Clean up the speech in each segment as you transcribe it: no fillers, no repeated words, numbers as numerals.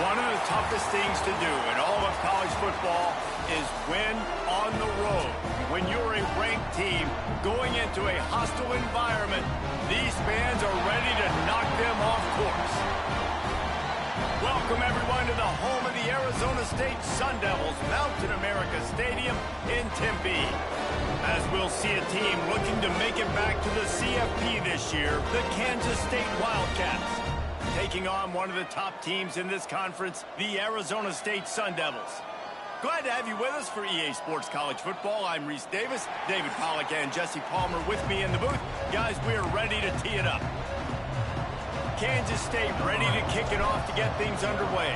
One of the toughest things to do in all of college football is win on the road. When you're a ranked team going into a hostile environment, these fans are ready to knock them off course. Welcome, everyone, to the home of the Arizona State Sun Devils, Mountain America Stadium in Tempe. As we'll see a team looking to make it back to the CFP this year, the Kansas State Wildcats, taking on one of the top teams in this conference, the Arizona State Sun Devils. Glad to have you with us for EA Sports College Football. I'm Reese Davis, David Pollack and Jesse Palmer with me in the booth. Guys, we are ready to tee it up. Kansas State ready to kick it off to get things underway.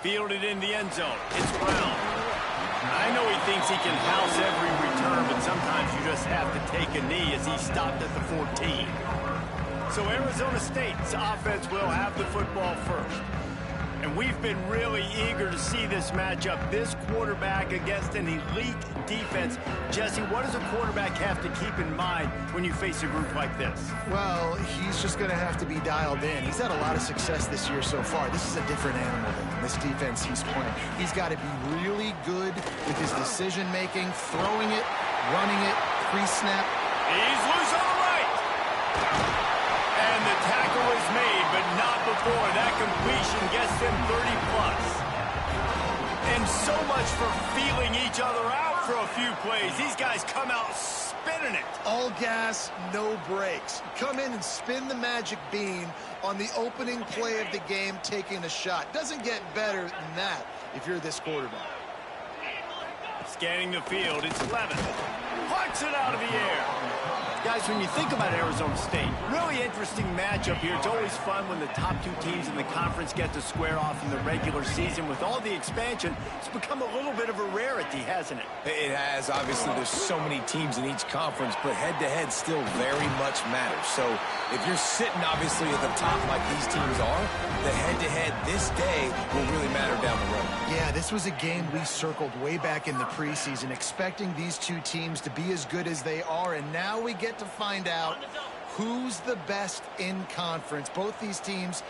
Fielded in the end zone. It's Brown. I know he thinks he can house every return, but sometimes you just have to take a knee as he stopped at the 14. So Arizona State's offense will have the football first. And we've been really eager to see this matchup, this quarterback against an elite defense. Jesse, what does a quarterback have to keep in mind when you face a group like this? Well, he's just going to have to be dialed in. He's had a lot of success this year so far. This is a different animal than this defense he's playing. He's got to be really good with his decision-making, throwing it, running it, pre-snap. He's loose on the right. And the tackle is made, but not before that completion gets them 30+. And so much for feeling each other out for a few plays. These guys come out spinning it. All gas, no brakes. Come in and spin the magic bean on the opening play of the game, taking a shot. Doesn't get better than that if you're this quarterback. Scanning the field, it's Levin. Plucks it out of the air. Guys, when you think about Arizona State, really interesting matchup here. It's always fun when the top two teams in the conference get to square off in the regular season. With all the expansion, it's become a little bit of a rarity, hasn't it? It has. Obviously, there's so many teams in each conference, but head-to-head still very much matters. So if you're sitting, obviously, at the top like these teams are, the head-to-head this day will really matter down the road. Yeah, this was a game we circled way back in the preseason, expecting these two teams to be as good as they are, and now we get to find out who's the best in conference. Both these teams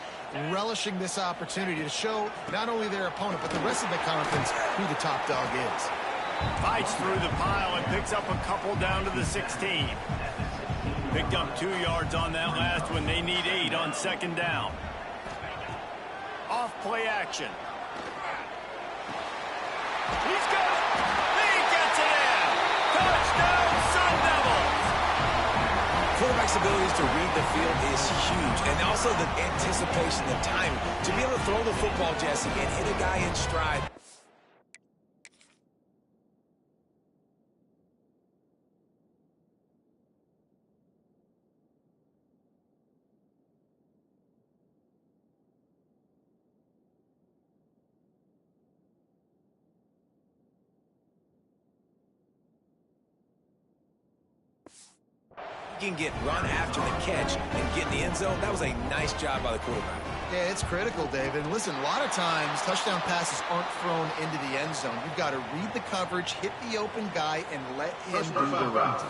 relishing this opportunity to show not only their opponent, but the rest of the conference who the top dog is. Fights through the pile and picks up a couple down to the 16. Picked up 2 yards on that last one. They need 8 on second down. Off play action. He's got it. He gets it in. Touchdown, Sun Devils. Quarterback's abilities to read the field is huge, and also the anticipation, the time to be able to throw the football, Jesse, and hit a guy in stride. Can get run after the catch and get in the end zone. That was a nice job by the quarterback. Yeah, it's critical, David. Listen, a lot of times touchdown passes aren't thrown into the end zone. You've got to read the coverage, hit the open guy, and let him do the rest.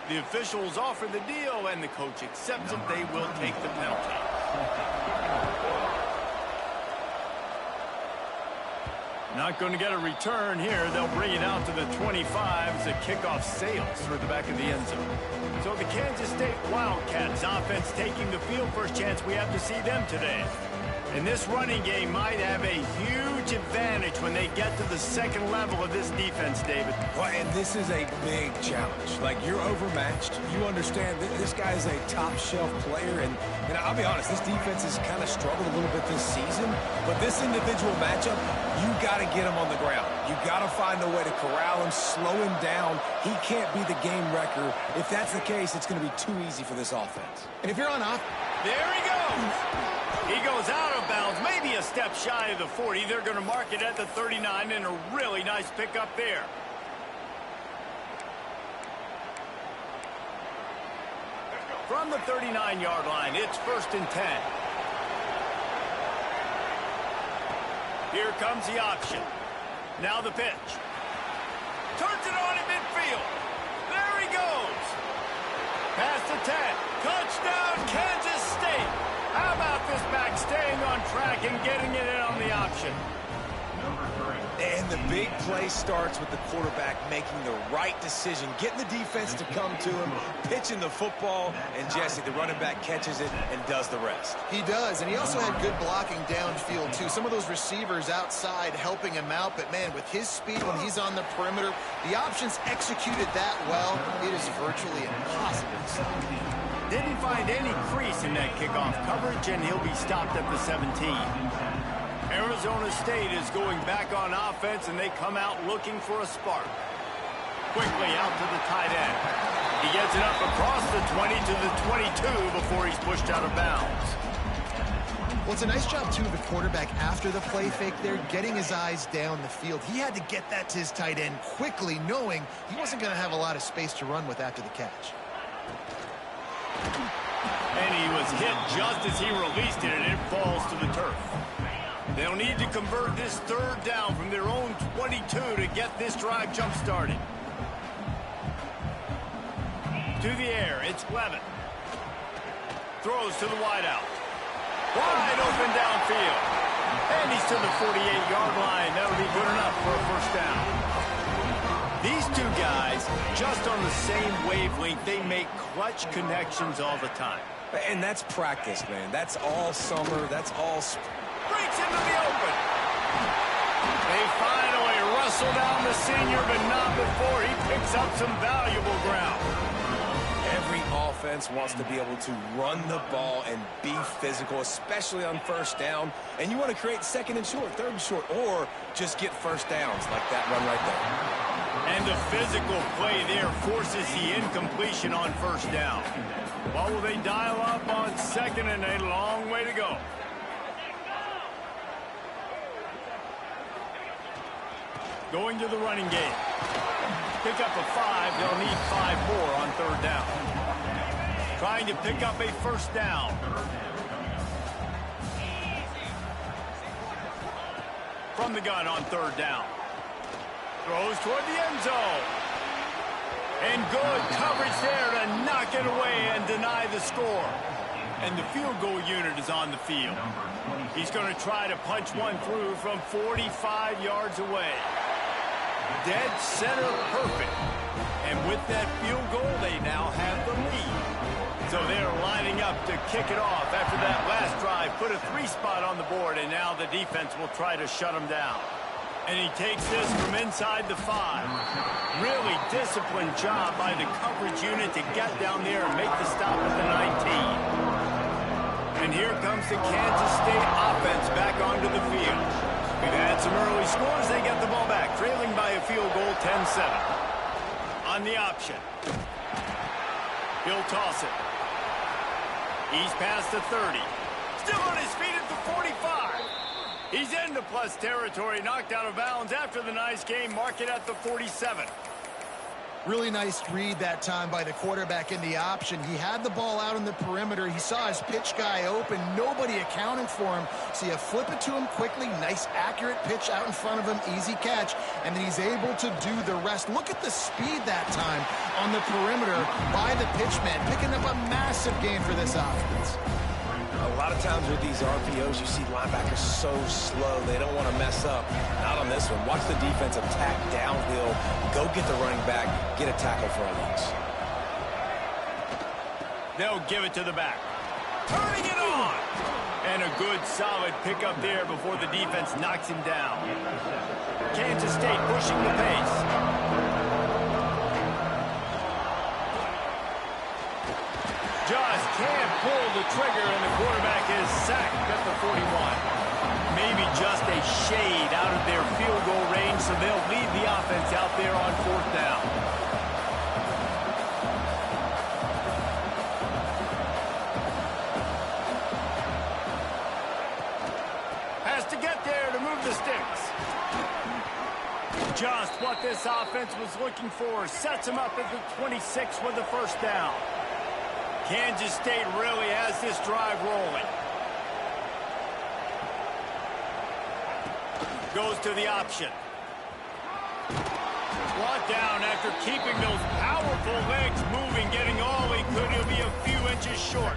The officials offer the deal, and the coach accepts it. They will take the penalty. Not going to get a return here. They'll bring it out to the 25 as the kickoff sails through the back of the end zone. So the Kansas State Wildcats offense taking the field. First chance we have to see them today. And this running game might have a huge advantage when they get to the second level of this defense, David. Well, and this is a big challenge. Like, you're overmatched. You understand that this guy is a top-shelf player. And I'll be honest, this defense has kind of struggled a little bit this season. But this individual matchup, you got to get him on the ground. You got to find a way to corral him, slow him down. He can't be the game wrecker. If that's the case, it's going to be too easy for this offense. And if you're on offense, there he goes. He goes out of bounds, maybe a step shy of the 40. They're going to mark it at the 39, and a really nice pickup there. From the 39-yard line, it's 1st and 10. Here comes the option. Now the pitch. Turns it on in midfield. There he goes. Past the 10. Touchdown, Kansas State. How about this back staying on track and getting it in on the option? And the big play starts with the quarterback making the right decision, getting the defense to come to him, pitching the football, and Jesse, the running back, catches it and does the rest. He does, and he also had good blocking downfield, too. Some of those receivers outside helping him out, but, man, with his speed when he's on the perimeter, the options executed that well, it is virtually impossible to stop. Didn't find any crease in that kickoff coverage, and he'll be stopped at the 17. Arizona State is going back on offense, and they come out looking for a spark. Quickly out to the tight end. He gets it up across the 20 to the 22 before he's pushed out of bounds. Well, it's a nice job, too, of the quarterback after the play fake there, getting his eyes down the field. He had to get that to his tight end quickly, knowing he wasn't going to have a lot of space to run with after the catch. And he was hit just as he released it, and it falls to the turf. They'll need to convert this third down from their own 22 to get this drive jump-started. To the air, it's Levin. Throws to the wideout. Wide open downfield. And he's to the 48-yard line. That'll be good enough for a first down. These two guys, just on the same wavelength, they make clutch connections all the time. And that's practice, man. That's all summer. That's all breaks into the open. They finally wrestle down the senior, but not before he picks up some valuable ground. Every offense wants to be able to run the ball and be physical, especially on first down. And you want to create second and short, third and short, or just get first downs like that run right there. And the physical play there forces the incompletion on first down. What will they dial up on second, and a long way to go? Going to the running game. Pick up a 5. They'll need 5 more on third down. Trying to pick up a first down. From the gun on third down. Throws toward the end zone. And good coverage there to knock it away and deny the score. And the field goal unit is on the field. He's going to try to punch one through from 45 yards away. Dead center perfect. And with that field goal, they now have the lead. So they're lining up to kick it off after that last drive. Put a 3 spot on the board, and now the defense will try to shut them down. And he takes this from inside the 5. Really disciplined job by the coverage unit to get down there and make the stop at the 19. And here comes the Kansas State offense back onto the field. We've had some early scores. They get the ball back, trailing by a field goal, 10-7. On the option. He'll toss it. He's past the 30. Still on his feet at the 45. He's into plus territory, knocked out of bounds after the nice game. Mark it at the 47. Really nice read that time by the quarterback in the option. He had the ball out on the perimeter. He saw his pitch guy open. Nobody accounted for him. So you flip it to him quickly. Nice, accurate pitch out in front of him. Easy catch. And then he's able to do the rest. Look at the speed that time on the perimeter by the pitchman, picking up a massive gain for this offense. A lot of times with these RPOs, you see linebackers so slow, they don't want to mess up. Not on this one. Watch the defense attack downhill, go get the running back, get a tackle for a loss. They'll give it to the back. Turning it on! And a good, solid pickup there before the defense knocks him down. Kansas State pushing the pace. Just can't pull the trigger, and the quarterback is sacked at the 41. Maybe just a shade out of their field goal range, so they'll lead the offense out there on fourth down. Has to get there to move the sticks. Just what this offense was looking for. Sets him up at the 26 with the first down. Kansas State really has this drive rolling. Goes to the option. Brought down after keeping those powerful legs moving, getting all he could. He'll be a few inches short.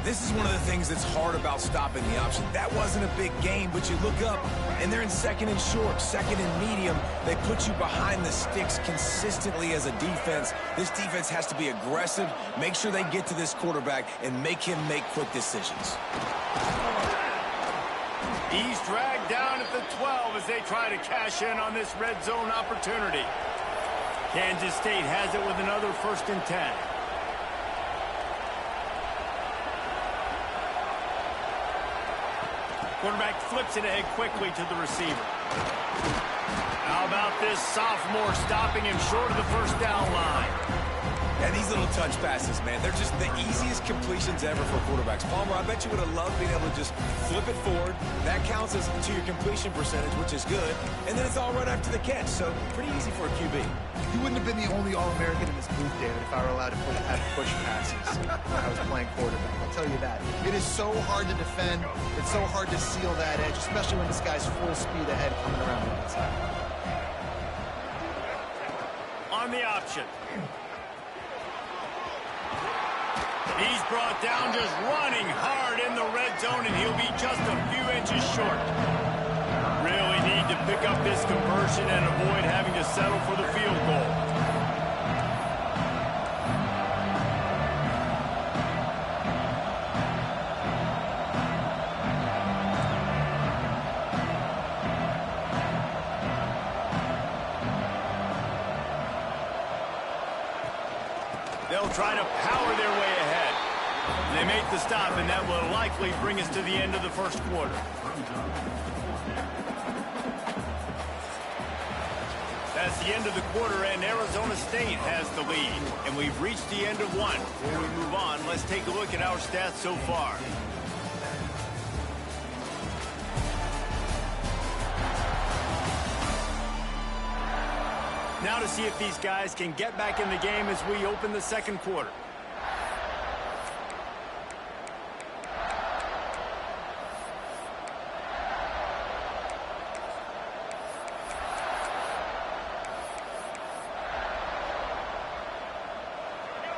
This is one of the things that's hard about stopping the option. That wasn't a big gain, but you look up, and they're in second and short, second and medium. They put you behind the sticks consistently as a defense. This defense has to be aggressive, make sure they get to this quarterback, and make him make quick decisions. He's dragged down at the 12 as they try to cash in on this red zone opportunity. Kansas State has it with another 1st and 10. Quarterback flips it ahead quickly to the receiver. How about this sophomore stopping him short of the 1st down line? And these little touch passes, man, they're just the easiest completions ever for quarterbacks. Palmer, I bet you would have loved being able to just flip it forward. That counts as to your completion percentage, which is good. And then it's all right after the catch, so pretty easy for a QB. You wouldn't have been the only All-American in this booth, David, if I were allowed to have push passes when I was playing quarterback. I'll tell you that. It is so hard to defend. It's so hard to seal that edge, especially when this guy's full speed ahead coming around the inside. On the option. He's brought down just running hard in the red zone, and he'll be just a few inches short. Really need to pick up this conversion and avoid having to settle for the field goal. They'll try to power their way ahead. They make the stop, and that will likely bring us to the end of the 1st quarter. That's the end of the quarter, and Arizona State has the lead. And we've reached the end of one. Before we move on, let's take a look at our stats so far. Now to see if these guys can get back in the game as we open the 2nd quarter.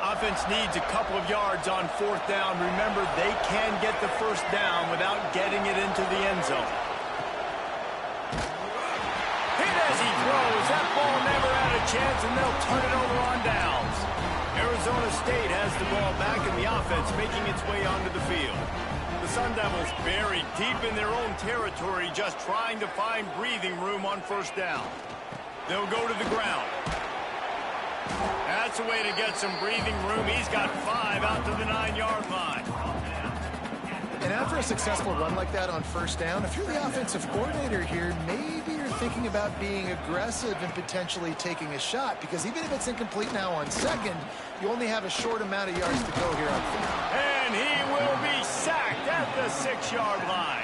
Offense needs a couple of yards on 4th down. Remember, they can get the 1st down without getting it into the end zone. Hit as he throws. That ball never had a chance, and they'll turn it over on downs. Arizona State has the ball back, and the offense making its way onto the field. The Sun Devils buried deep in their own territory, just trying to find breathing room on 1st down. They'll go to the ground. That's a way to get some breathing room. He's got 5 out to the 9-yard line. And after a successful run like that on 1st down, if you're the offensive coordinator here, maybe you're thinking about being aggressive and potentially taking a shot, because even if it's incomplete now on 2nd, you only have a short amount of yards to go here on 3rd. And he will be sacked at the 6-yard line.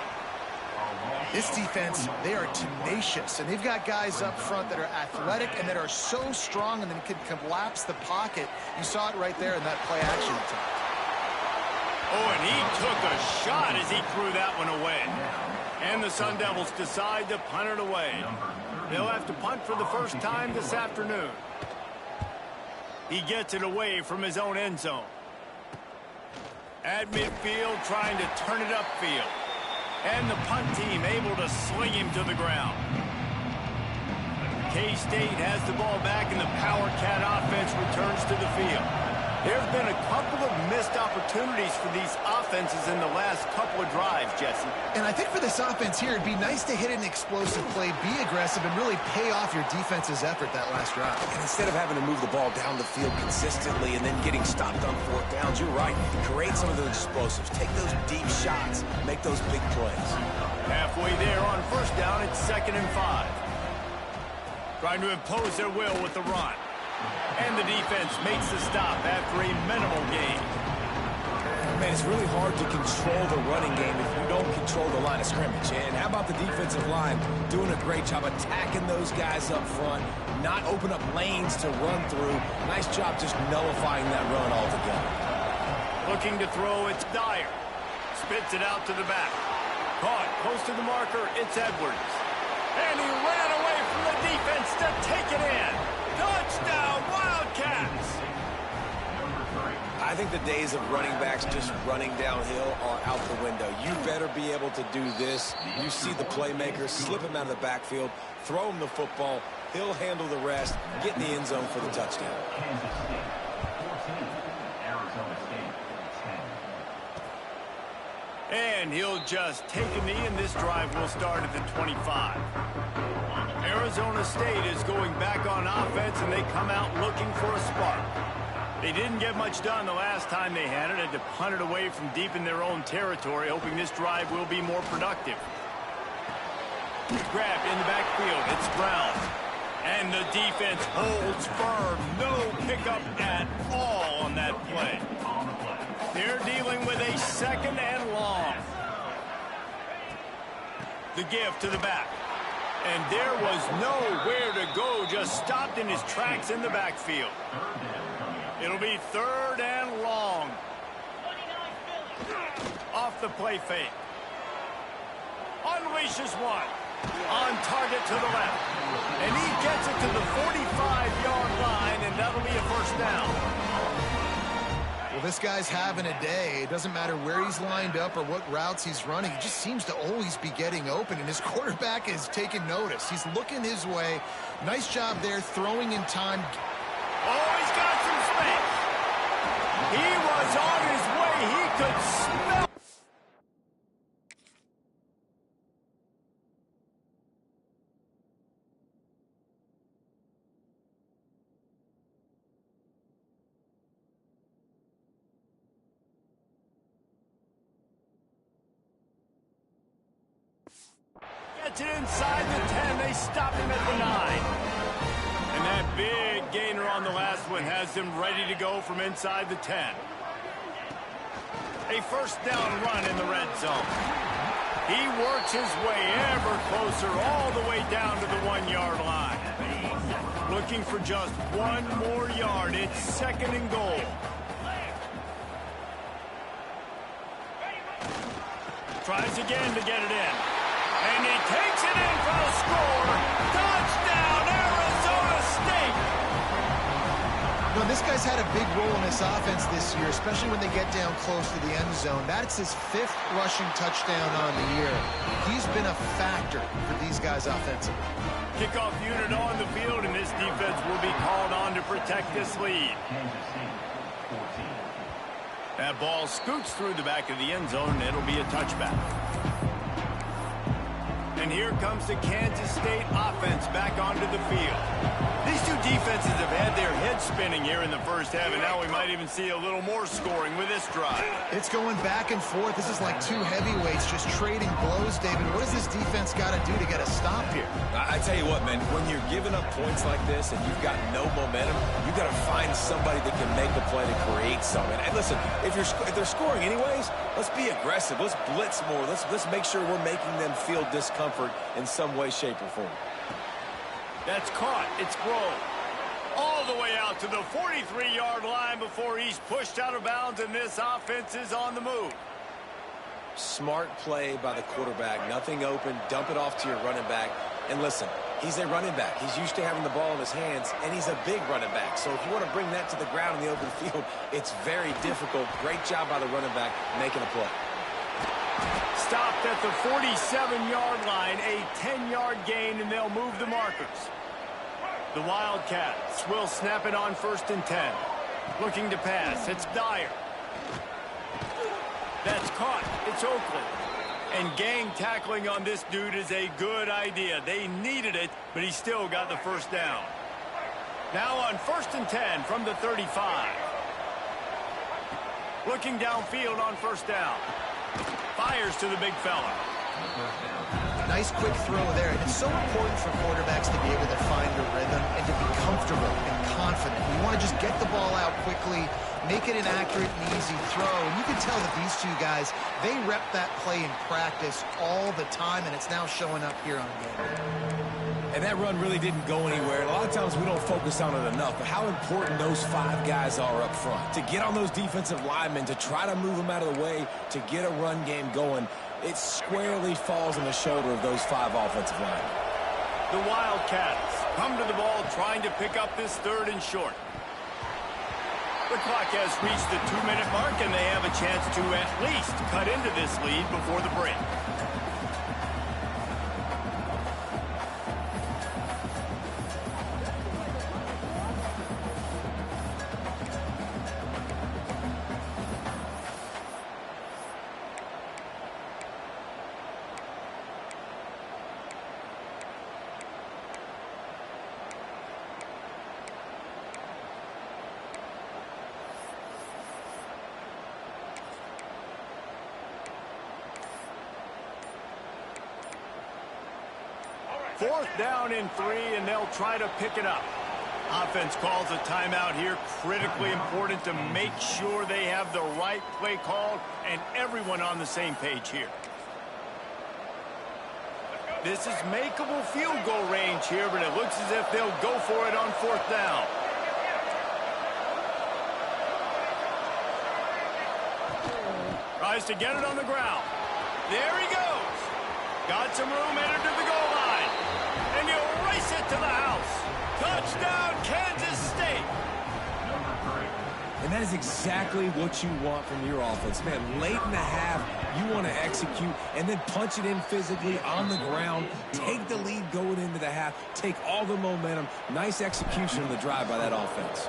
This defense, they are tenacious, and they've got guys up front that are athletic and that are so strong and then can collapse the pocket. You saw it right there in that play-action attempt. Oh, and he took a shot as he threw that one away. And the Sun Devils decide to punt it away. They'll have to punt for the 1st time this afternoon. He gets it away from his own end zone. At midfield, trying to turn it upfield. And the punt team able to sling him to the ground. K-State has the ball back, and the Power Cat offense returns to the field. There's been a couple of missed opportunities for these offenses in the last couple of drives, Jesse. And I think for this offense here, it'd be nice to hit an explosive play, be aggressive, and really pay off your defense's effort that last drive. And instead of having to move the ball down the field consistently and then getting stopped on 4th downs, you're right. Create some of those explosives. Take those deep shots. Make those big plays. Halfway there on 1st down, it's 2nd and 5. Trying to impose their will with the run. And the defense makes the stop after a minimal gain. Man, it's really hard to control the running game if you don't control the line of scrimmage. And how about the defensive line doing a great job attacking those guys up front, not open up lanes to run through. Nice job just nullifying that run altogether. Looking to throw, it's Dyer. Spits it out to the back. Caught close to the marker, it's Edwards. And he ran away from the defense. defense to take it in. Touchdown, Wildcats! I think the days of running backs just running downhill are out the window. You better be able to do this. You see the playmaker, slip him out of the backfield, throw him the football. He'll handle the rest, get in the end zone for the touchdown. And he'll just take a knee, and this drive will start at the 25. Arizona State is going back on offense, and they come out looking for a spark. They didn't get much done the last time they had it. Had to punt it away from deep in their own territory, hoping this drive will be more productive. Grab in the backfield. It's Brown. And the defense holds firm. No pickup at all on that play. They're dealing with a second and long. The give to the back. And there was nowhere to go. Just stopped in his tracks in the backfield. It'll be third and long. Off the play fake. Unleashes one. On target to the left. And he gets it to the 45-yard line, and that'll be a first down. Well, this guy's having a day. It doesn't matter where he's lined up or what routes he's running. He just seems to always be getting open, and his quarterback is taking notice. He's looking his way. Nice job there, throwing in time. Oh, he's got some space. He was on his way. He could smell. Gets it inside the 10. They stop him at the 9. And that big gainer on the last one has them ready to go from inside the 10. A first down run in the red zone. He works his way ever closer all the way down to the 1-yard line. Looking for just one more yard. It's second and goal. Tries again to get it in. And he takes it in for the score. Touchdown, Arizona State! No, this guy's had a big role in this offense this year, especially when they get down close to the end zone. That's his 5th rushing touchdown on the year. He's been a factor for these guys offensively. Kickoff unit on the field, and this defense will be called on to protect this lead. That ball scoots through the back of the end zone, and it'll be a touchback. And here comes the Kansas State offense back onto the field. These two defenses have had their heads spinning here in the first half, and now we might even see a little more scoring with this drive. It's going back and forth. This is like two heavyweights just trading blows, David. What does this defense got to do to get a stop here? I tell you what, man, when you're giving up points like this and you've got no momentum, you got to find somebody that can make the play to create something. And listen, if they're scoring anyways, let's be aggressive. Let's blitz more. Let's make sure we're making them feel discomfort in some way, shape, or form. That's caught. It's Grove. All the way out to the 43-yard line before he's pushed out of bounds, and this offense is on the move. Smart play by the quarterback. Nothing open. Dump it off to your running back. And listen, he's a running back. He's used to having the ball in his hands, and he's a big running back. So if you want to bring that to the ground in the open field, it's very difficult. Great job by the running back making a play. Stopped at the 47-yard line, a 10-yard gain, and they'll move the markers. The Wildcats will snap it on 1st and 10. Looking to pass. It's Dyer. That's caught. It's Oakland. And gang tackling on this dude is a good idea. They needed it, but he still got the first down. Now on 1st and 10 from the 35. Looking downfield on 1st down. Fires to the big fella. Nice quick throw there. And it's so important for quarterbacks to be able to find a rhythm and to be comfortable and confident. You want to just get the ball out quickly, make it an accurate and easy throw. And you can tell that these two guys, they rep that play in practice all the time, and it's now showing up here on game. And that run really didn't go anywhere. And a lot of times we don't focus on it enough, but how important those 5 guys are up front. To get on those defensive linemen, to try to move them out of the way, to get a run game going, it squarely falls on the shoulder of those 5 offensive linemen. The Wildcats come to the ball trying to pick up this 3rd and short. The clock has reached the 2-minute mark, and they have a chance to at least cut into this lead before the break. Fourth down and 3, and they'll try to pick it up. Offense calls a timeout here. Critically important to make sure they have the right play called and everyone on the same page here. This is makeable field goal range here, but it looks as if they'll go for it on 4th down. Tries to get it on the ground. There he goes. Got some room, entered to the goal line. And he'll race it to the house. Touchdown, Kansas State. And that is exactly what you want from your offense. Man, late in the half, you want to execute and then punch it in physically on the ground. Take the lead going into the half. Take all the momentum. Nice execution on the drive by that offense.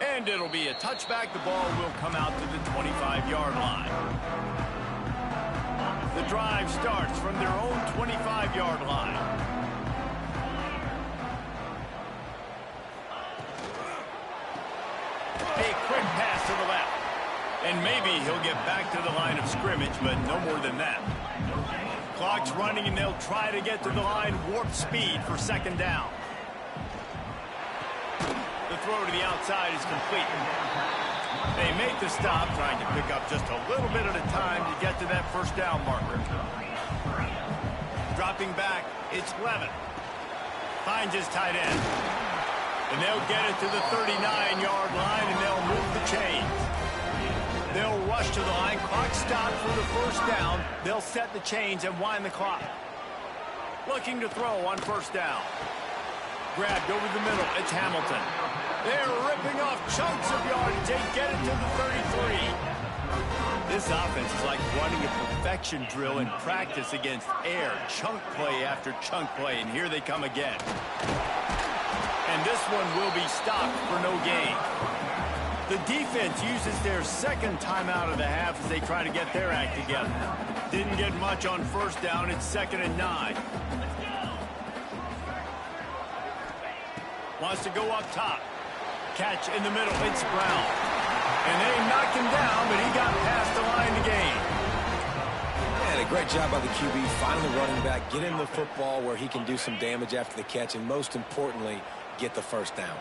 And it'll be a touchback. The ball will come out to the 25-yard line. The drive starts from their own 25-yard line. A quick pass to the left. And maybe he'll get back to the line of scrimmage, but no more than that. Clock's running, and they'll try to get to the line warp speed for 2nd down. The throw to the outside is complete. They make the stop, trying to pick up just a little bit at a time to get to that 1st down marker. Dropping back, it's Levin. Finds his tight end. And they'll get it to the 39-yard line, and they'll move the chains. They'll rush to the line. Clock stopped for the 1st down. They'll set the chains and wind the clock. Looking to throw on 1st down. Grabbed over the middle. It's Hamilton. They're ripping off chunks of yardage. They get it to the 33. This offense is like running a perfection drill in practice against air. Chunk play after chunk play, and here they come again. And this one will be stopped for no gain. The defense uses their 2nd timeout of the half as they try to get their act together. Didn't get much on 1st down. It's 2nd and 9. Wants to go up top. Catch in the middle. It's Brown. And they knocked him down, but he got past the line to gain. And a great job by the QB, finally running back, get him the football where he can do some damage after the catch, and most importantly, get the 1st down.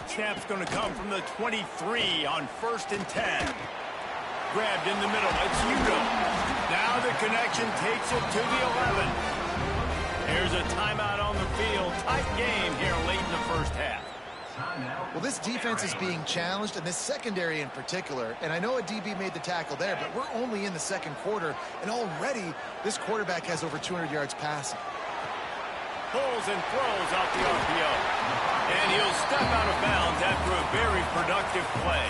Snap's going to come from the 23 on 1st and 10. Grabbed in the middle. It's Udo. Now the connection takes it to the 11. Here's a timeout on the field. Tight game here late in the 1st half. Well, this defense is being challenged, and this secondary in particular. And I know a DB made the tackle there, but we're only in the 2nd quarter, and already this quarterback has over 200 yards passing. Pulls and throws out the RPO. And he'll step out of bounds after a very productive play.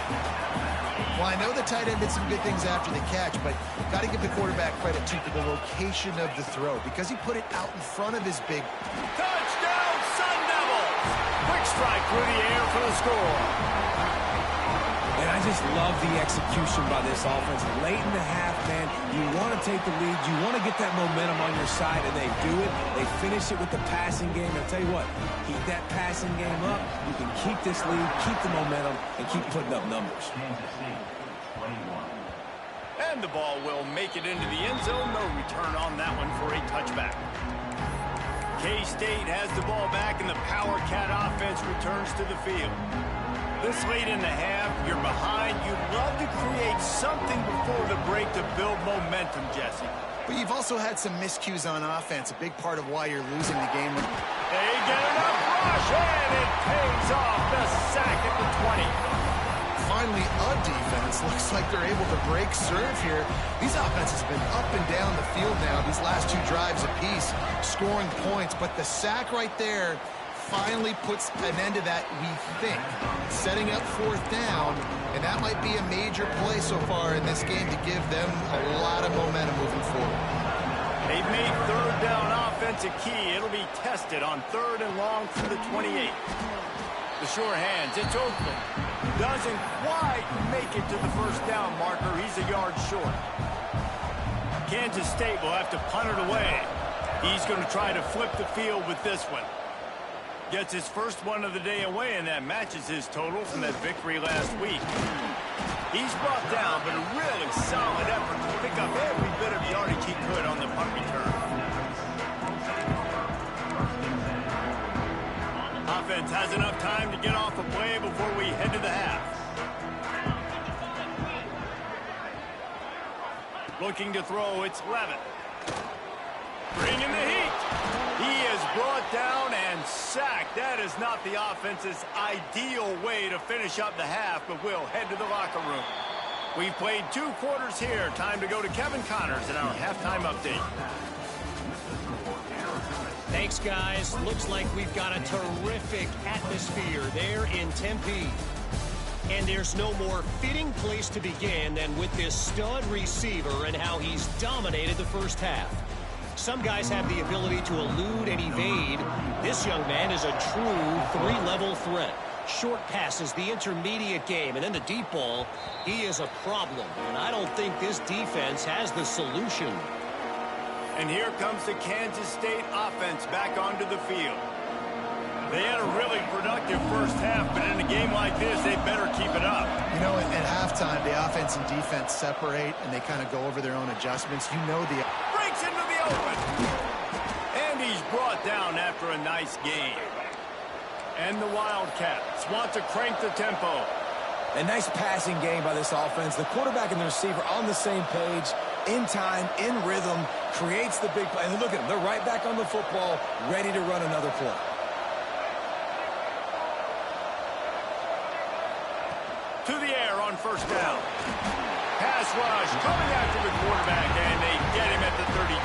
Well, I know the tight end did some good things after the catch, but got to give the quarterback credit, too, for the location of the throw, because he put it out in front of his big... Touchdown, Sun Devils! Quick strike through the air for the score. And I just love the execution by this offense. Late in the half, man, you want to take the lead. You want to get that momentum on your side, and they do it. They finish it with the passing game. I'll tell you what, keep that passing game up. You can keep this lead, keep the momentum, and keep putting up numbers. And the ball will make it into the end zone. No return on that one for a touchback. K-State has the ball back, and the Power Cat offense returns to the field. This late in the half, you're behind. You'd love to create something before the break to build momentum, Jesse. But you've also had some miscues on offense, a big part of why you're losing the game. They get enough rush, and it pays off. The sack at the 20. finally a defense. Looks like they're able to break serve here. These offenses have been up and down the field now, these last 2 drives apiece, scoring points. But the sack right there finally puts an end to that, we think. Setting up 4th down, and that might be a major play so far in this game to give them a lot of momentum moving forward. They've made 3rd down offense a key. It'll be tested on 3rd and long from the 28. The sure hands, it's Oakland. Doesn't quite make it to the 1st down marker. He's a yard short. Kansas State will have to punt it away. He's going to try to flip the field with this one. Gets his first one of the day away, and that matches his total from that victory last week. He's brought down, but a really solid effort to pick up every bit of yardage he could on the punt return. Offense has enough time to get off a play before we head to the half. Looking to throw, it's Levin. Bringing the heat. He is brought down and sacked. That is not the offense's ideal way to finish up the half, but we'll head to the locker room. We've played 2 quarters here. Time to go to Kevin Connors in our halftime update. Thanks, guys. Looks like we've got a terrific atmosphere there in Tempe. And there's no more fitting place to begin than with this stud receiver and how he's dominated the first half. Some guys have the ability to elude and evade. This young man is a true 3-level threat. Short passes, the intermediate game, and then the deep ball. He is a problem, and I don't think this defense has the solution. And here comes the Kansas State offense back onto the field. They had a really productive first half, but in a game like this, they better keep it up. You know, at halftime, the offense and defense separate, and they kind of go over their own adjustments. You know the... Breaks into the open. And he's brought down after a nice game. And the Wildcats want to crank the tempo. A nice passing game by this offense. The quarterback and the receiver on the same page, in time, in rhythm, creates the big play. And look at them. They're right back on the football, ready to run another play. To the air on 1st down. Pass rush coming after the quarterback, and they get him at the 32.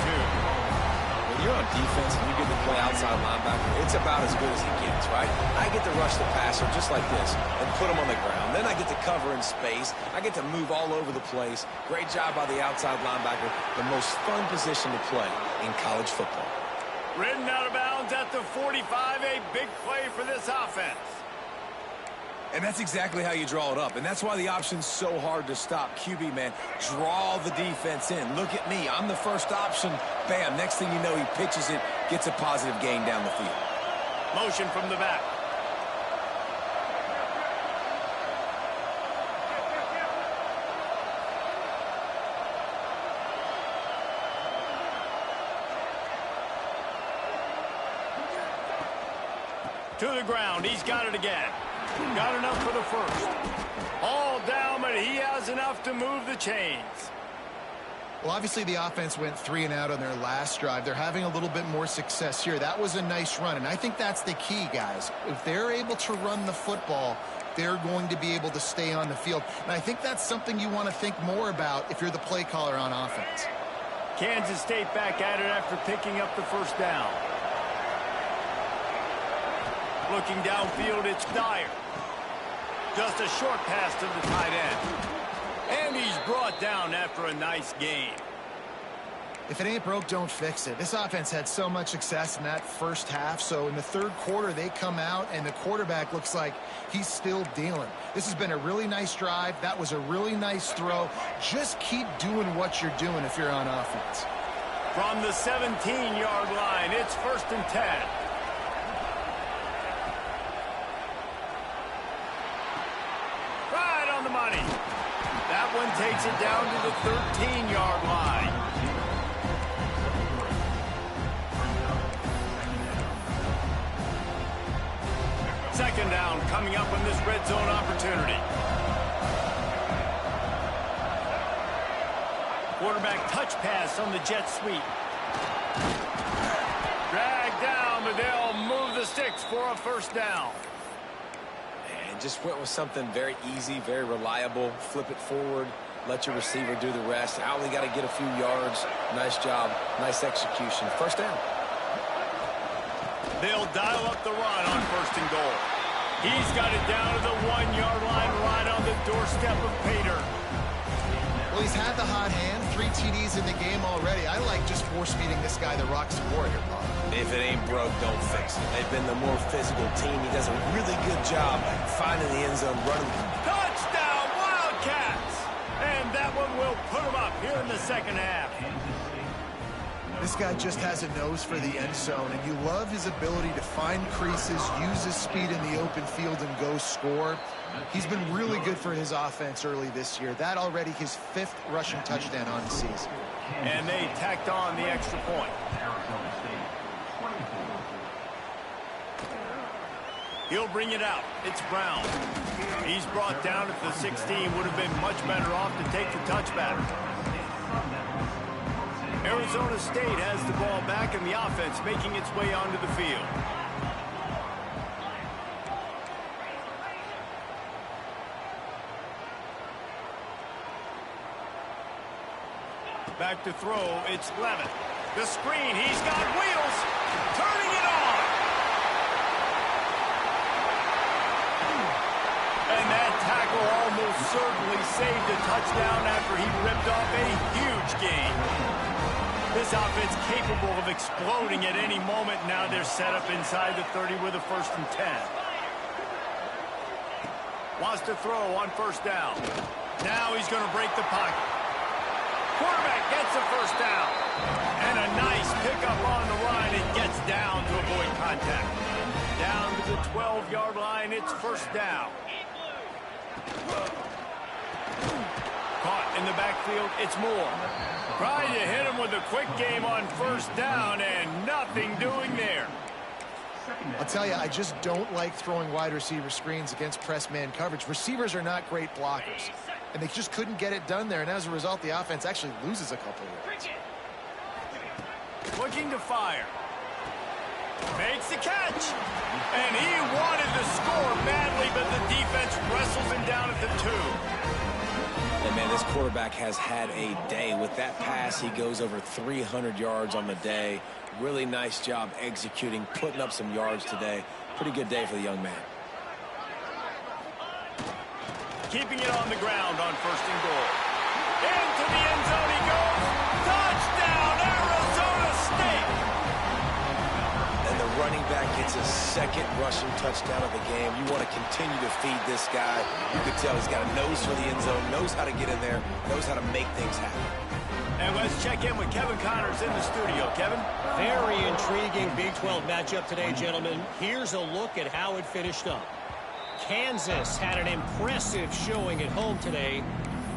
When you're on defense and you get to play outside linebacker, it's about as good as it gets, right? I get to rush the passer just like this and put him on the ground. Then I get to cover in space. I get to move all over the place. Great job by the outside linebacker. The most fun position to play in college football. Ridden out of bounds at the 45, a big play for this offense. And that's exactly how you draw it up. And that's why the option's so hard to stop. QB, man, draw the defense in. Look at me. I'm the first option. Bam. Next thing you know, he pitches it, gets a positive gain down the field. Motion from the back. To the ground. He's got it again. Got enough for the first. All down, but he has enough to move the chains. Well, obviously the offense went 3 and out on their last drive. They're having a little bit more success here. That was a nice run, and I think that's the key, guys. If they're able to run the football, they're going to be able to stay on the field. And I think that's something you want to think more about if you're the play caller on offense. Kansas State back at it after picking up the 1st down. Looking downfield, it's Dyer. Just a short pass to the tight end. And he's brought down after a nice game. If it ain't broke, don't fix it. This offense had so much success in that first half, so in the 3rd quarter, they come out, and the quarterback looks like he's still dealing. This has been a really nice drive. That was a really nice throw. Just keep doing what you're doing if you're on offense. From the 17-yard line, it's 1st and 10. The money. That one takes it down to the 13-yard line. Second down coming up on this red zone opportunity. Quarterback touch pass on the jet sweep. Dragged down, but they'll move the sticks for a 1st down. just went with something very easy, very reliable. Flip it forward, let your receiver do the rest. I only got to get a few yards. Nice job, nice execution. First down. They'll dial up the run on 1st and goal. He's got it down to the 1-yard line right on the doorstep of Pater. Well, he's had the hot hand, 3 TDs in the game already. I like just force-feeding this guy the rock some more here, Bob. If it ain't broke, don't fix it. They've been the more physical team. He does a really good job finding the end zone, running. Touchdown, Wildcats! And that one will put them up here in the second half. This guy just has a nose for the end zone, and you love his ability to find creases, use his speed in the open field, and go score. He's been really good for his offense early this year. That already his 5th rushing touchdown on the season. And they tacked on the extra point. He'll bring it out. It's Brown. He's brought down at the 16. Would have been much better off to take the touchback. Arizona State has the ball back and the offense making its way onto the field. Back to throw, it's Levitt. The screen, he's got wheels, turning it on. And that tackle almost certainly saved a touchdown after he ripped off a huge gain. This offense capable of exploding at any moment. Now they're set up inside the 30 with a 1st and 10. Wants to throw on 1st down. Now he's going to break the pocket. Quarterback gets the 1st down. And a nice pickup on the run. It gets down to avoid contact. Down to the 12-yard line. It's 1st down. Caught in the backfield. It's Moore. Trying to hit him with a quick game on 1st down, and nothing doing there. I'll tell you, I just don't like throwing wide receiver screens against press man coverage. Receivers are not great blockers, and they just couldn't get it done there, and as a result, the offense actually loses a couple of yards. Looking to fire. Makes the catch. And he wanted to score badly, but the defense wrestles him down at the 2. And, man, this quarterback has had a day. With that pass, he goes over 300 yards on the day. Really nice job executing, putting up some yards today. Pretty good day for the young man. Keeping it on the ground on 1st and goal. Into the end zone he goes. Touchdown, Arizona State! And the running back gets his 2nd rushing touchdown of the game. You want to continue to feed this guy. You can tell he's got a nose for the end zone, knows how to get in there, knows how to make things happen. And let's check in with Kevin Connors in the studio. Kevin? Very intriguing Big 12 matchup today, gentlemen. Here's a look at how it finished up. Kansas had an impressive showing at home today.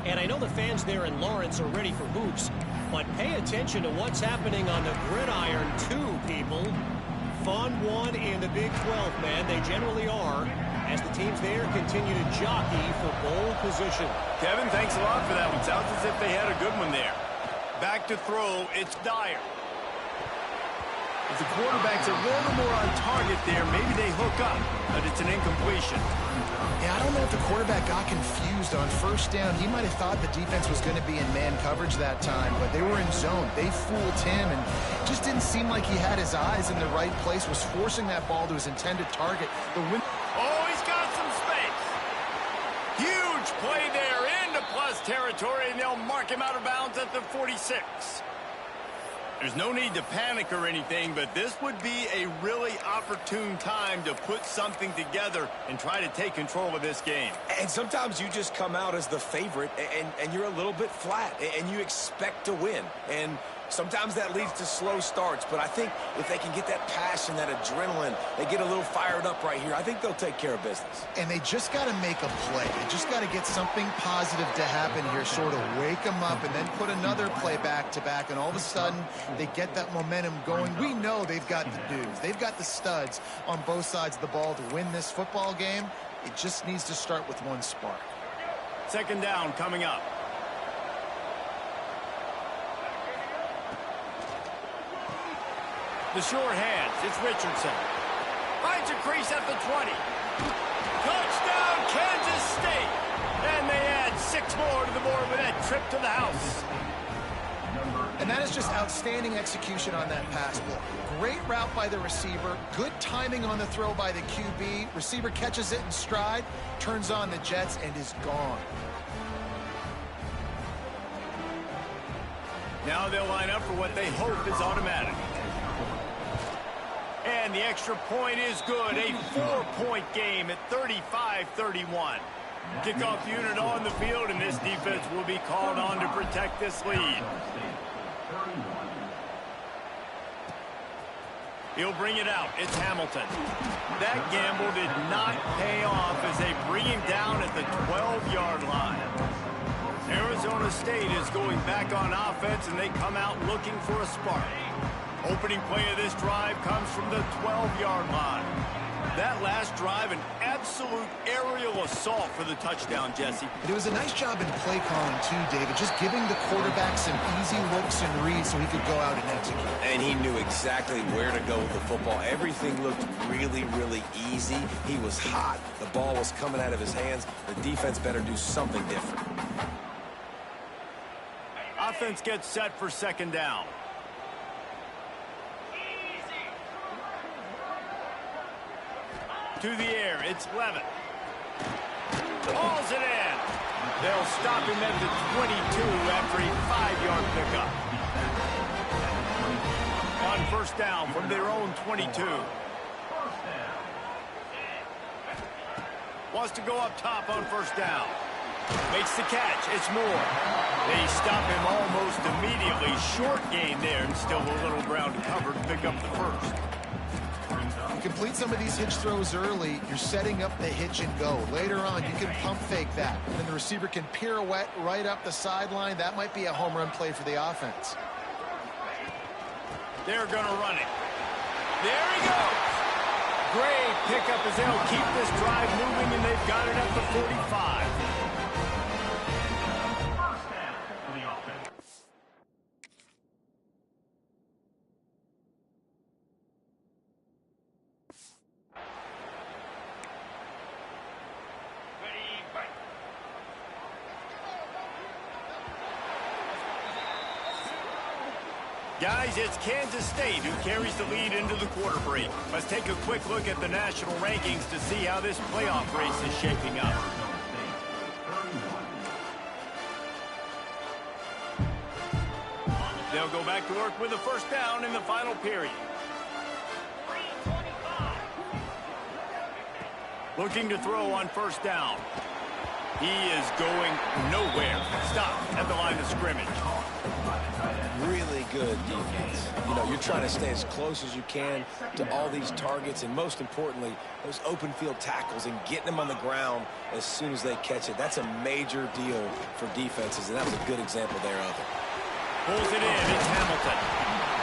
And I know the fans there in Lawrence are ready for hoops, but pay attention to what's happening on the gridiron too, people. Fun one in the Big 12, man. They generally are, as the teams there continue to jockey for bowl position. Kevin, thanks a lot for that one. Sounds as if they had a good one there. Back to throw, it's Dyer. If the quarterback's a little more on target there, maybe they hook up, but it's an incompletion. Yeah, I don't know if the quarterback got confused on 1st down. He might have thought the defense was going to be in man coverage that time, but they were in zone. They fooled him, and it just didn't seem like he had his eyes in the right place, was forcing that ball to his intended target. Oh, he's got some space. Huge play there into plus territory, and they'll mark him out of bounds at the 46. There's no need to panic or anything, but this would be a really opportune time to put something together and try to take control of this game. And sometimes you just come out as the favorite, and you're a little bit flat, and you expect to win. And sometimes that leads to slow starts, but I think if they can get that passion, that adrenaline, they get a little fired up right here, I think they'll take care of business. And they just got to make a play. They just got to get something positive to happen here, sort of wake them up and then put another play back-to-back, and all of a sudden they get that momentum going. We know they've got the dudes. They've got the studs on both sides of the ball to win this football game. It just needs to start with one spark. 2nd down coming up. The short hands, it's Richardson. Finds a crease at the 20. Touchdown, Kansas State. And they add 6 more to the board with that trip to the house. And that is just outstanding execution on that pass block. Great route by the receiver. Good timing on the throw by the QB. Receiver catches it in stride, turns on the jets, and is gone. Now they'll line up for what they hope is automatic. And the extra point is good. A 4-point game at 35-31. Kickoff unit on the field, and this defense will be called on to protect this lead. He'll bring it out. It's Hamilton. That gamble did not pay off as they bring him down at the 12-yard line. Arizona State is going back on offense, and they come out looking for a spark. Opening play of this drive comes from the 12-yard line. That last drive, an absolute aerial assault for the touchdown, Jesse. It was a nice job in play calling, too, David, just giving the quarterback some easy looks and reads so he could go out and execute. And he knew exactly where to go with the football. Everything looked really, really easy. He was hot. The ball was coming out of his hands. The defense better do something different. Offense gets set for second down. To the air, it's Levitt. Hauls it in. They'll stop him at the 22 after a 5-yard pickup. On first down from their own 22. Wants to go up top on first down. Makes the catch. It's Moore. They stop him almost immediately. Short gain there, and still a little ground covered to pick up the first. You complete some of these hitch throws early, you're setting up the hitch and go. Later on, you can pump fake that. And then the receiver can pirouette right up the sideline. That might be a home run play for the offense. They're going to run it. There he goes. Great pickup as they'll keep this drive moving, and they've got it at the 45. Guys, it's Kansas State who carries the lead into the quarter break. Let's take a quick look at the national rankings to see how this playoff race is shaping up. They'll go back to work with a first down in the final period. Looking to throw on first down. He is going nowhere. Stop at the line of scrimmage. Really good defense. You know, you're trying to stay as close as you can to all these targets, and most importantly, those open field tackles and getting them on the ground as soon as they catch it. That's a major deal for defenses, and that was a good example there of it. Pulls it in. It's Hamilton.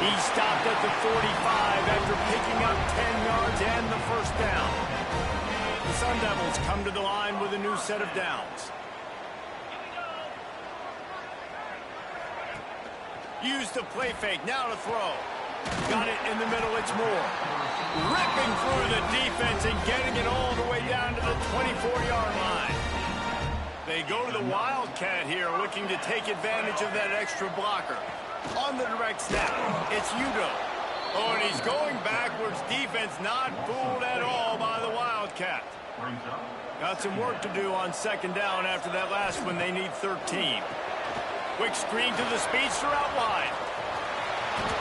He stopped at the 45 after picking up 10 yards and the first down. The Sun Devils come to the line with a new set of downs. Use the play fake, now to throw. Got it in the middle, it's Moore. Ripping through the defense and getting it all the way down to the 24-yard line. They go to the Wildcat here, looking to take advantage of that extra blocker. On the direct snap, it's Udo. Oh, and he's going backwards. Defense not fooled at all by the Wildcat. Got some work to do on second down after that last one. They need 13. Quick screen to the speedster out wide.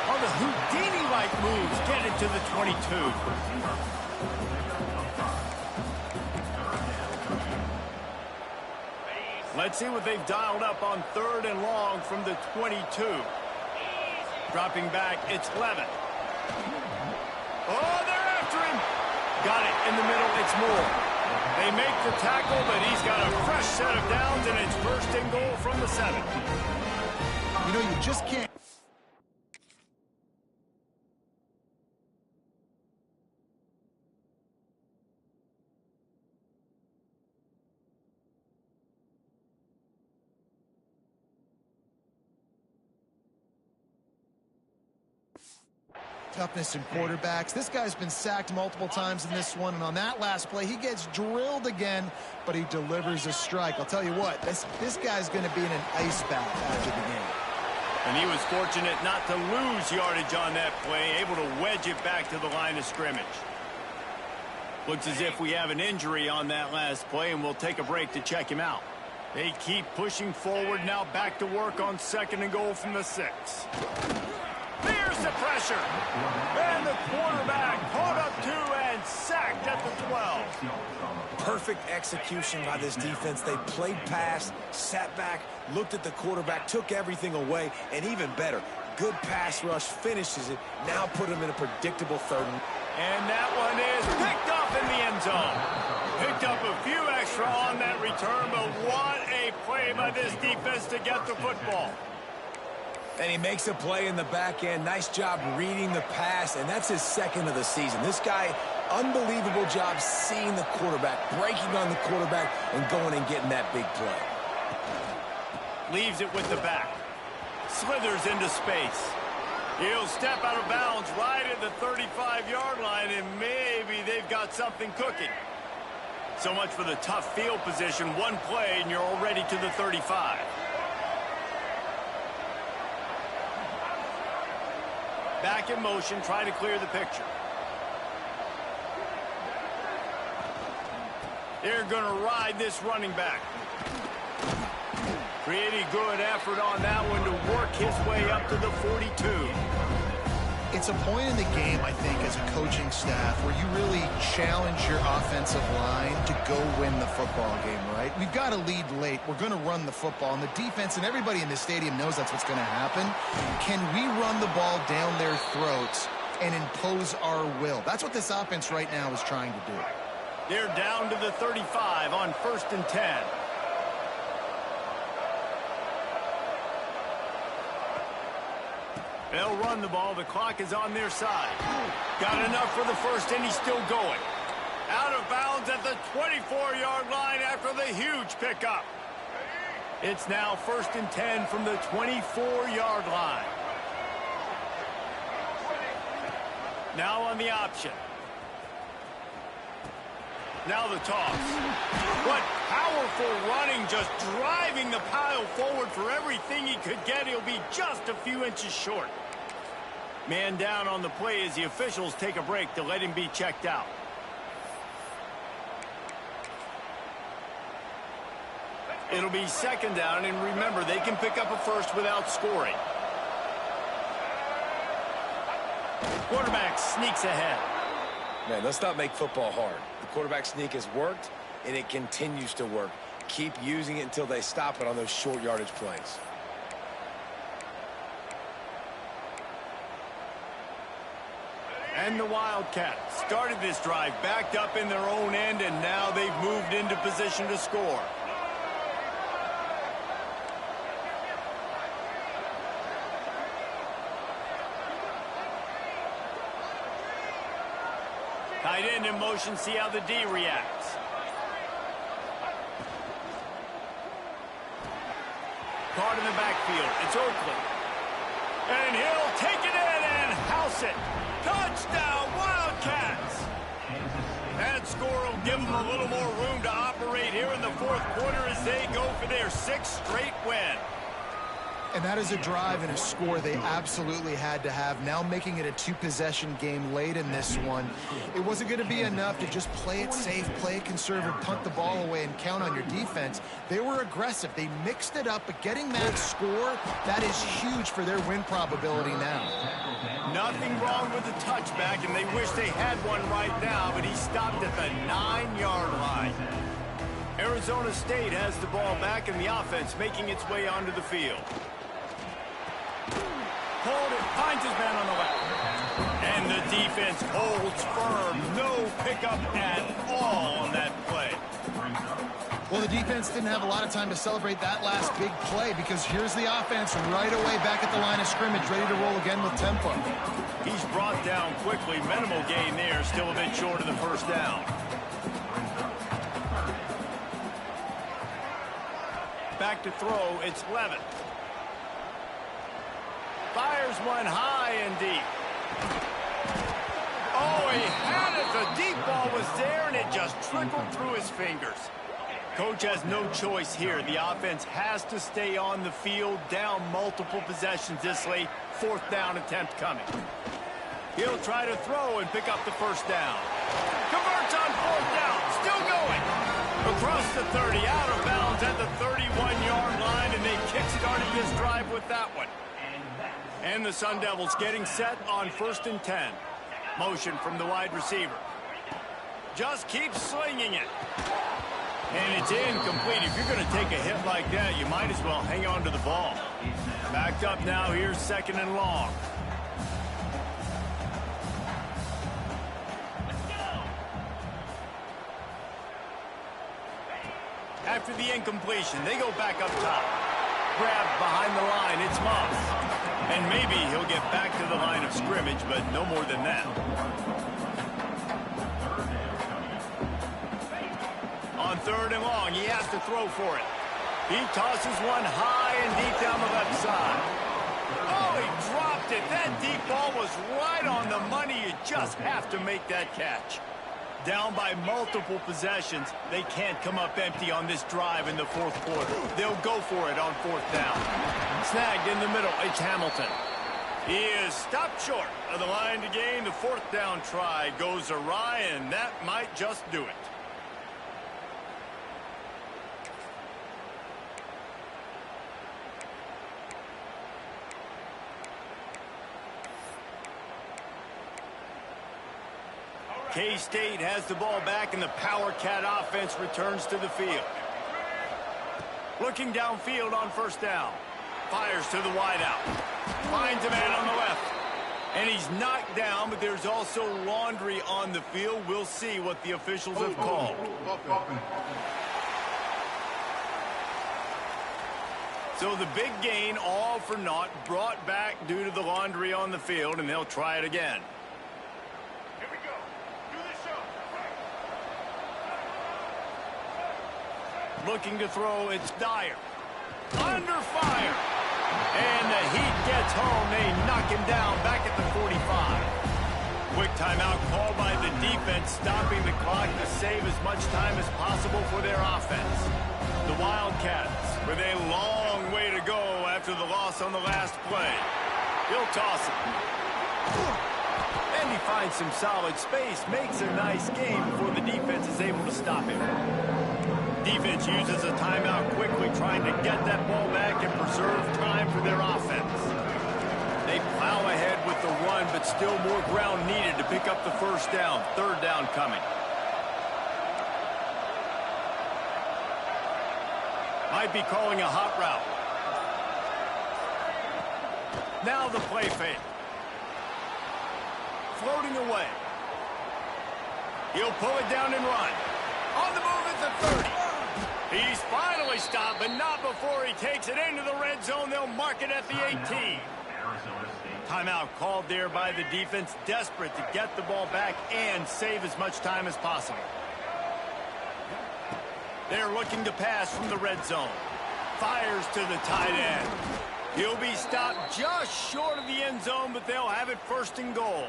On the Houdini-like moves, get it to the 22. Let's see what they've dialed up on third and long from the 22. Dropping back, it's Levitt. Oh, they're after him. Got it in the middle, it's Moore. They make the tackle, but he's got a fresh set of downs, and it's first and goal from the 7. You know, you just can't. Toughness in quarterbacks. This guy's been sacked multiple times in this one, and on that last play, he gets drilled again, but he delivers a strike. I'll tell you what, this guy's going to be in an ice bath after the game. And he was fortunate not to lose yardage on that play, able to wedge it back to the line of scrimmage. Looks as if we have an injury on that last play, and we'll take a break to check him out. They keep pushing forward, now back to work on 2nd and goal from the 6. There's the pressure. And the quarterback caught up 2 and sacked at the 12. Perfect execution by this defense. They played pass, sat back, looked at the quarterback, took everything away, and even better, good pass rush, finishes it, now put him in a predictable 3rd. And that one is picked up in the end zone. Picked up a few extra on that return, but what a play by this defense to get the football. And he makes a play in the back end. Nice job reading the pass, and that's his 2nd of the season. This guy, unbelievable job seeing the quarterback, breaking on the quarterback, and going and getting that big play. Leaves it with the back. Slithers into space. He'll step out of bounds right at the 35-yard line, and maybe they've got something cooking. So much for the tough field position. One play, and you're already to the 35. Back in motion, try to clear the picture. They're going to ride this running back. Pretty good effort on that one to work his way up to the 42. It's a point in the game, I think, as a coaching staff where you really challenge your offensive line to go win the football game, right? We've got to lead late. We're going to run the football, and the defense and everybody in the stadium knows that's what's going to happen. Can we run the ball down their throats and impose our will? That's what this offense right now is trying to do. They're down to the 35 on 1st and 10. They'll run the ball. The clock is on their side. Got enough for the 1st, and he's still going. Out of bounds at the 24-yard line after the huge pickup. It's now 1st and 10 from the 24-yard line. Now on the option. Now the toss. What powerful running, just driving the pile forward for everything he could get. He'll be just a few inches short. Man down on the play as the officials take a break to let him be checked out. It'll be 2nd down, and remember, they can pick up a 1st without scoring. Quarterback sneaks ahead. Man, let's not make football hard. The quarterback sneak has worked, and it continues to work. Keep using it until they stop it on those short yardage plays. And the Wildcats started this drive backed up in their own end, and now they've moved into position to score. Tight end in motion, see how the D reacts. Caught in the backfield, it's Oakland. And he'll take it in and house it. Touchdown, Wildcats! That score will give them a little more room to operate here in the 4th quarter as they go for their 6th straight win. And that is a drive and a score they absolutely had to have. Now making it a 2-possession game late in this one. It wasn't going to be enough to just play it safe, play it conservative, punt the ball away, and count on your defense. They were aggressive. They mixed it up, but getting that score, that is huge for their win probability now. Nothing wrong with the touchback, and they wish they had one right now, but he stopped at the 9-yard line. Arizona State has the ball back, and the offense making its way onto the field. Hold it, finds his man on the left. And the defense holds firm. No pickup at all on that play. Well, the defense didn't have a lot of time to celebrate that last big play because here's the offense right away back at the line of scrimmage, ready to roll again with tempo. He's brought down quickly. Minimal gain there, still a bit short of the 1st down. Back to throw, it's Levitt. Fires one high and deep. Oh, he had it. The deep ball was there, and it just trickled through his fingers. Coach has no choice here. The offense has to stay on the field, down multiple possessions this late. 4th down attempt coming. He'll try to throw and pick up the first down. Converts on 4th down. Still going. Across the 30, out of bounds at the 31-yard line, and they kick-started this drive with that one. And the Sun Devils getting set on 1st and 10. Motion from the wide receiver. Just keep slinging it. And it's incomplete. If you're going to take a hit like that, you might as well hang on to the ball. Backed up now. Here's 2nd and long. After the incompletion, they go back up top. Grabbed behind the line. It's Moss. And maybe he'll get back to the line of scrimmage, but no more than that. On 3rd and long, he has to throw for it. He tosses one high and deep down the left side. Oh, he dropped it. That deep ball was right on the money. You just have to make that catch. Down by multiple possessions, they can't come up empty on this drive in the 4th quarter. They'll go for it on 4th down. Snagged in the middle, it's Hamilton. He is stopped short of the line to gain. The 4th down try goes awry, and that might just do it. K-State has the ball back, and the Power Cat offense returns to the field. Looking downfield on 1st down. Fires to the wideout. Finds a man on the left. And he's knocked down, but there's also laundry on the field. We'll see what the officials have called. So the big gain, all for naught, brought back due to the laundry on the field, and they'll try it again. Looking to throw, it's Dyer. Under fire. And the heat gets home. They knock him down back at the 45. Quick timeout called by the defense, stopping the clock to save as much time as possible for their offense. The Wildcats with a long way to go after the loss on the last play. He'll toss it. And he finds some solid space, makes a nice game before the defense is able to stop him. Defense uses a timeout quickly, trying to get that ball back and preserve time for their offense. They plow ahead with the run, but still more ground needed to pick up the 1st down. 3rd down coming. Might be calling a hot route. Now the play fake. Floating away. He'll pull it down and run. On the move at the 30. He's finally stopped, but not before he takes it into the red zone. They'll mark it at the 18. Timeout called there by the defense, desperate to get the ball back and save as much time as possible. They're looking to pass from the red zone. Fires to the tight end. He'll be stopped just short of the end zone, but they'll have it 1st and goal.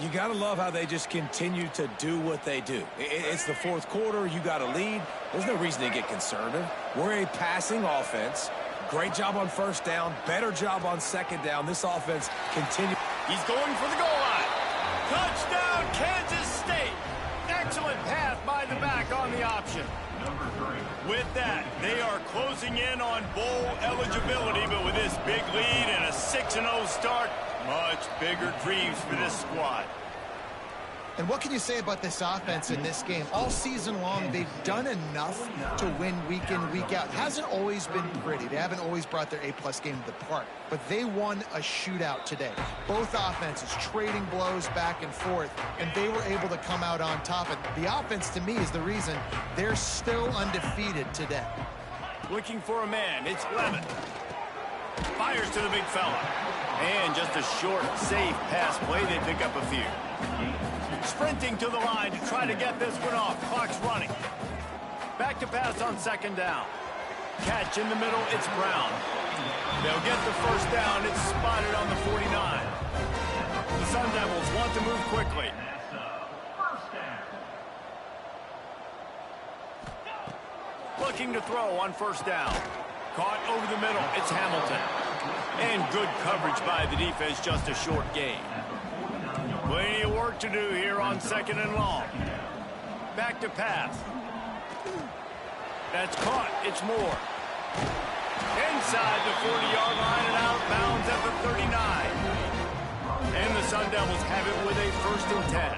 You got to love how they just continue to do what they do. It's the 4th quarter. You got a lead. There's no reason to get conservative. We're a passing offense. Great job on 1st down. Better job on 2nd down. This offense continues. He's going for the goal line. Touchdown, Kansas State. Excellent pass by the back on the option. With that, they are closing in on bowl eligibility, but with this big lead and a 6-0 start, much bigger dreams for this squad. And what can you say about this offense in this game? All season long, they've done enough to win week in, week out. It hasn't always been pretty. They haven't always brought their A-plus game to the park. But they won a shootout today. Both offenses trading blows back and forth, and they were able to come out on top. And the offense, to me, is the reason they're still undefeated today. Looking for a man. It's Lemon. Fires to the big fella. And just a short, safe pass play. They pick up a few. Sprinting to the line to try to get this one off. Clock's running. Back to pass on 2nd down. Catch in the middle. It's Brown. They'll get the 1st down. It's spotted on the 49. The Sun Devils want to move quickly. Looking to throw on first down. Caught over the middle. It's Hamilton. And good coverage by the defense, just a short gain. Plenty of work to do here on 2nd and long. Back to pass. That's caught. It's Moore. Inside the 40-yard line and out of bounds at the 39. And the Sun Devils have it with a 1st and 10.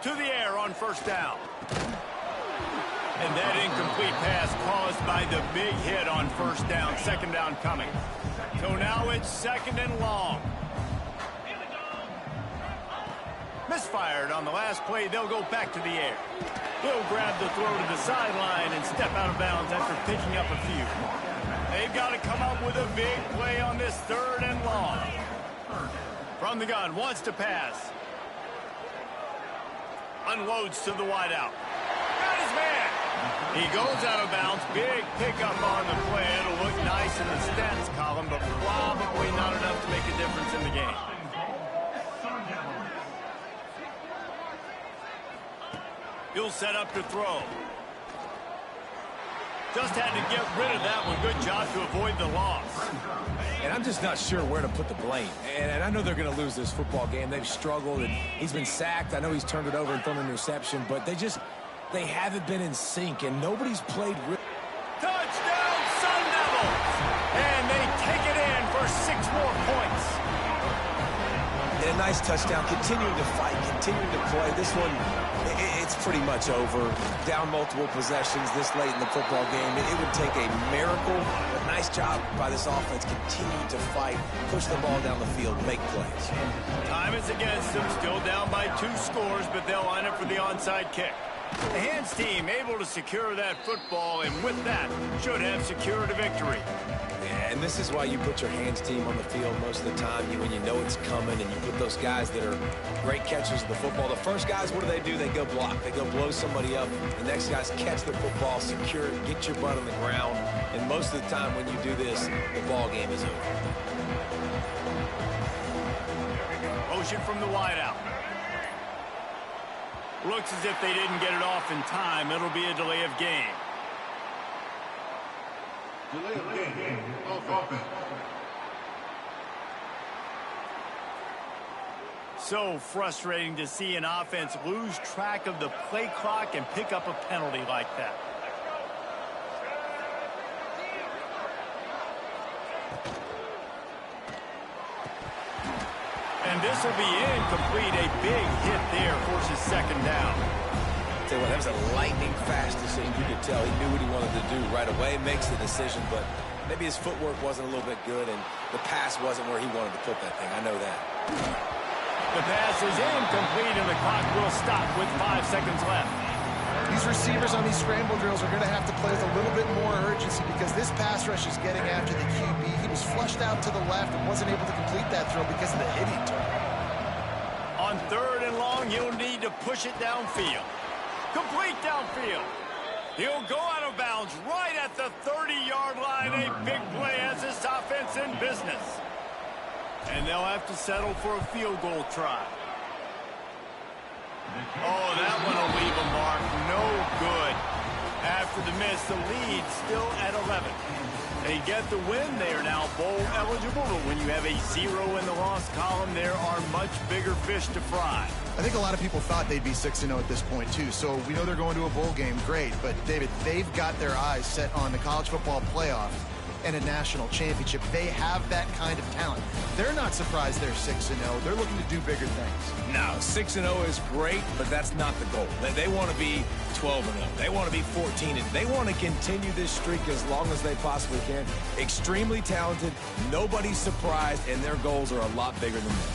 To the air on first down. And that incomplete pass caused by the big hit on first down. 2nd down coming. So now it's 2nd and long. Misfired on the last play. They'll go back to the air. He'll grab the throw to the sideline and step out of bounds after picking up a few. They've got to come up with a big play on this 3rd and long. From the gun, wants to pass. Unloads to the wideout. Got his man. He goes out of bounds. Big pickup on the play. It'll look nice in the stats column, but probably not enough to make a difference in the game. He'll set up to throw. Just had to get rid of that one. Good job to avoid the loss. And I'm just not sure where to put the blame. And I know they're going to lose this football game. They've struggled, and he's been sacked. I know he's turned it over and thrown an interception, but they haven't been in sync, and nobody's played real. Touchdown, Sun Devils! And they take it in for 6 more points. And a nice touchdown, continuing to fight, continuing to play. This one, it's pretty much over. Down multiple possessions this late in the football game. It would take a miracle. But nice job by this offense, continuing to fight, push the ball down the field, make plays. Time is against them, still down by 2 scores, but they'll line up for the onside kick. The hands team able to secure that football, and with that, should have secured a victory. Yeah, and this is why you put your hands team on the field most of the time when you know it's coming, and you put those guys that are great catchers of the football. The first guys, what do? They go block. They go blow somebody up. The next guys catch the football, secure it, get your butt on the ground. And most of the time when you do this, the ball game is over. Motion from the wideout. Looks as if they didn't get it off in time. It'll be a delay of game. Delay of game. Offense. So frustrating to see an offense lose track of the play clock and pick up a penalty like that. And this will be incomplete. A big hit there forces 2nd down. Tell you what, that was a lightning-fast decision. You could tell he knew what he wanted to do right away. Makes the decision, but maybe his footwork wasn't a little bit good, and the pass wasn't where he wanted to put that thing. I know that. The pass is incomplete, and the clock will stop with 5 seconds left. These receivers on these scramble drills are going to have to play with a little bit more urgency because this pass rush is getting after the QB. He was flushed out to the left and wasn't able to complete that throw because of the hit he took. On 3rd and long, he'll need to push it downfield. Complete downfield. He'll go out of bounds right at the 30-yard line. A big play has this offense in business. And they'll have to settle for a field goal try. Oh, that one will leave a mark. No good. After the miss, the lead still at 11. They get the win. They are now bowl eligible, but when you have a 0 in the loss column, there are much bigger fish to fry. I think a lot of people thought they'd be 6-0 at this point, too. So we know they're going to a bowl game. Great. But, David, they've got their eyes set on the college football playoff and a national championship. They have that kind of talent. They're not surprised they're 6-0. They're looking to do bigger things. No, 6-0 is great, but that's not the goal. They want to be 12-0. They want to be 14-0. They want to continue this streak as long as they possibly can. Extremely talented. Nobody's surprised, and their goals are a lot bigger than this.